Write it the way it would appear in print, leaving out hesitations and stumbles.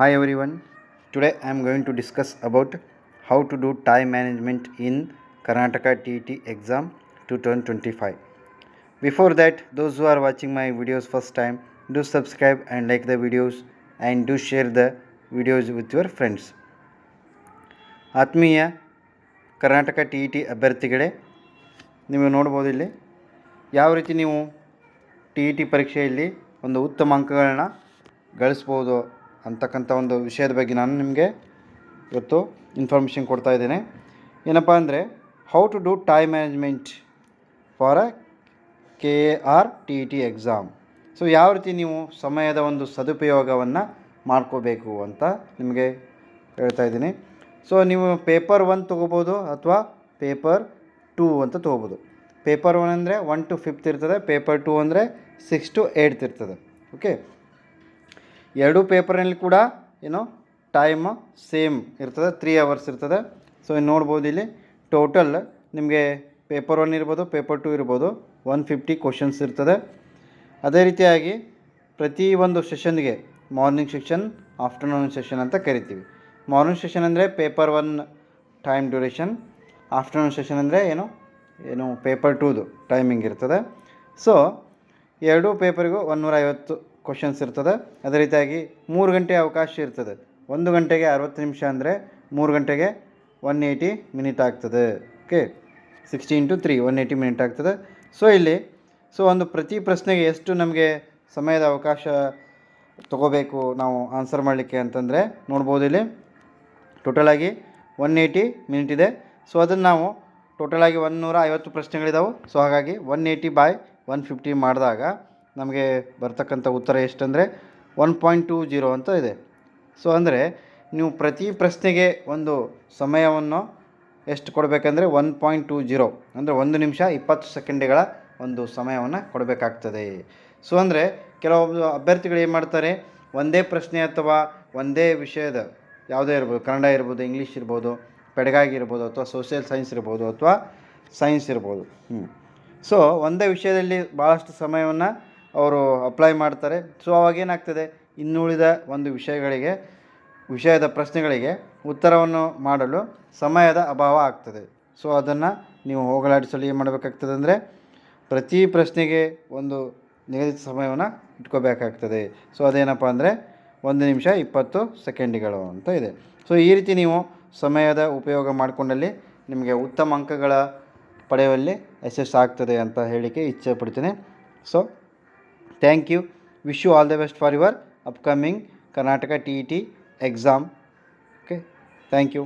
Hi everyone. Today I am going to discuss about how to do time management in Karnataka TET exam 2025. Before that, those who are watching my videos first time, do subscribe and like the videos and do share the videos with your friends. ಆತ್ಮೀಯ Karnataka TET ಅಭ್ಯರ್ಥಿಗಳೇ, ನೀವು ನೋಡ್ಬೋದು ಇಲ್ಲಿ ಯಾವ ರೀತಿ ನೀವು TET ಪರೀಕ್ಷೆಯಲ್ಲಿ ಒಂದು ಉತ್ತಮ ಅಂಕಗಳನ್ನ ಗಳಿಸ್ಬೋದು ಅಂತಕ್ಕಂಥ ಒಂದು ವಿಷಯದ ಬಗ್ಗೆ ನಾನು ನಿಮಗೆ ಇವತ್ತು ಇನ್ಫಾರ್ಮೇಷನ್ ಕೊಡ್ತಾ ಇದ್ದೇನೆ. ಏನಪ್ಪ ಅಂದರೆ how to do time management for KAR-TET exam. So ಯಾವ ರೀತಿ ನೀವು ಸಮಯದ ಒಂದು ಸದುಪಯೋಗವನ್ನು ಮಾಡ್ಕೋಬೇಕು ಅಂತ ನಿಮಗೆ ಹೇಳ್ತಾ ಇದ್ದೀನಿ. ಸೊ ನೀವು ಪೇಪರ್ 1 ತೊಗೋಬೋದು ಅಥವಾ ಪೇಪರ್ 2 ಅಂತ ತೊಗೋಬೋದು. ಪೇಪರ್ 1 ಅಂದರೆ 1 to 5th ಇರ್ತದೆ, ಪೇಪರ್ 2 ಅಂದರೆ 6 to 8th ಇರ್ತದೆ. ಓಕೆ, ಎರಡೂ ಪೇಪರ್ನಲ್ಲಿ ಕೂಡ ಟೈಮ್ ಸೇಮ್ ಇರ್ತದೆ, 3 hours ಇರ್ತದೆ. ಸೊ ಇನ್ನು ನೋಡ್ಬೋದು ಇಲ್ಲಿ ಟೋಟಲ್ ನಿಮಗೆ ಪೇಪರ್ 1 ಇರ್ಬೋದು, ಪೇಪರ್ 2 ಇರ್ಬೋದು, 150 ಕ್ವಶನ್ಸ್ ಇರ್ತದೆ. ಅದೇ ರೀತಿಯಾಗಿ ಪ್ರತಿ ಒಂದು ಸೆಷನ್ಗೆ ಮಾರ್ನಿಂಗ್ ಸೆಷನ್, ಆಫ್ಟರ್ನೂನ್ ಸೆಷನ್ ಅಂತ ಕರಿತೀವಿ. ಮಾರ್ನಿಂಗ್ ಸೆಷನ್ ಅಂದರೆ paper 1 time duration, afternoon session ಅಂದರೆ ಏನು ಪೇಪರ್ 2ದು ಟೈಮಿಂಗ್ ಇರ್ತದೆ. ಸೊ ಎರಡೂ ಪೇಪರಿಗೂ 150 ಕ್ವಶನ್ಸ್ ಇರ್ತದೆ. ಅದೇ ರೀತಿಯಾಗಿ 3 ಗಂಟೆ ಅವಕಾಶ ಇರ್ತದೆ. 1 ಗಂಟೆಗೆ 60 ನಿಮಿಷ ಅಂದರೆ 3 ಗಂಟೆಗೆ 180 ಮಿನಿಟ್ ಆಗ್ತದೆ. ಓಕೆ, 60 into 3 180 ಮಿನಿಟ್ ಆಗ್ತದೆ. ಸೊ ಇಲ್ಲಿ ಒಂದು ಪ್ರತಿ ಪ್ರಶ್ನೆಗೆ ಎಷ್ಟು ನಮಗೆ ಸಮಯದ ಅವಕಾಶ ತೊಗೋಬೇಕು ನಾವು ಆನ್ಸರ್ ಮಾಡಲಿಕ್ಕೆ ಅಂತಂದರೆ ನೋಡ್ಬೋದು ಇಲ್ಲಿ ಟೋಟಲಾಗಿ 180 ಮಿನಿಟ್ ಇದೆ. ಸೊ ಅದನ್ನು ನಾವು ಟೋಟಲಾಗಿ 150 ಪ್ರಶ್ನೆಗಳಿದ್ದಾವೆ. ಸೊ ಹಾಗಾಗಿ 180/150 ಮಾಡಿದಾಗ ನಮಗೆ ಬರ್ತಕ್ಕಂಥ ಉತ್ತರ ಎಷ್ಟಂದರೆ 1.20 ಅಂತ ಇದೆ. ಸೊ ಅಂದರೆ ನೀವು ಪ್ರತಿ ಪ್ರಶ್ನೆಗೆ ಒಂದು ಸಮಯವನ್ನು ಎಷ್ಟು ಕೊಡಬೇಕಂದ್ರೆ 1.20 ಅಂದರೆ 1 ನಿಮಿಷ 20 ಸೆಕೆಂಡ್ಗಳ ಒಂದು ಸಮಯವನ್ನು ಕೊಡಬೇಕಾಗ್ತದೆ. ಸೊ ಅಂದರೆ ಕೆಲವೊಬ್ಬರು ಅಭ್ಯರ್ಥಿಗಳು ಏನು ಮಾಡ್ತಾರೆ, ಒಂದೇ ಪ್ರಶ್ನೆ ಅಥವಾ ಒಂದೇ ವಿಷಯದ ಯಾವುದೇ ಇರ್ಬೋದು, ಕನ್ನಡ ಇರ್ಬೋದು, ಇಂಗ್ಲೀಷ್ ಇರ್ಬೋದು, ಪೆಡಗಾಗಿ ಇರ್ಬೋದು, ಅಥವಾ ಸೋಷಿಯಲ್ ಸೈನ್ಸ್ ಇರ್ಬೋದು, ಅಥವಾ ಸೈನ್ಸ್ ಇರ್ಬೋದು. ಸೊ ಒಂದೇ ವಿಷಯದಲ್ಲಿ ಭಾಳಷ್ಟು ಸಮಯವನ್ನು ಅವರು ಅಪ್ಲೈ ಮಾಡ್ತಾರೆ. ಸೊ ಅವಾಗೇನಾಗ್ತದೆ, ಇನ್ನುಳಿದ ಒಂದು ವಿಷಯದ ಪ್ರಶ್ನೆಗಳಿಗೆ ಉತ್ತರವನ್ನು ಮಾಡಲು ಸಮಯದ ಅಭಾವ ಆಗ್ತದೆ. ಸೊ ಅದನ್ನು ನೀವು ಹೋಗಲಾಡಿಸಲು ಏನು ಮಾಡಬೇಕಾಗ್ತದೆ ಅಂದರೆ ಪ್ರತಿ ಪ್ರಶ್ನೆಗೆ ಒಂದು ನಿಗದಿತ ಸಮಯವನ್ನು ಇಟ್ಕೋಬೇಕಾಗ್ತದೆ. ಸೊ ಅದೇನಪ್ಪ ಅಂದರೆ 1 ನಿಮಿಷ 20 ಸೆಕೆಂಡ್ಗಳು ಅಂತ ಇದೆ. ಸೊ ಈ ರೀತಿ ನೀವು ಸಮಯದ ಉಪಯೋಗ ಮಾಡಿಕೊಂಡಲ್ಲಿ ನಿಮಗೆ ಉತ್ತಮ ಅಂಕಗಳ ಪಡೆಯುವಲ್ಲಿ ಯಶಸ್ಸು ಆಗ್ತದೆ ಅಂತ ಹೇಳಲಿಕ್ಕೆ ಇಚ್ಛೆ ಪಡ್ತೀನಿ. So thank you. Wish you all the best for your upcoming Karnataka TET exam. Okay, thank you.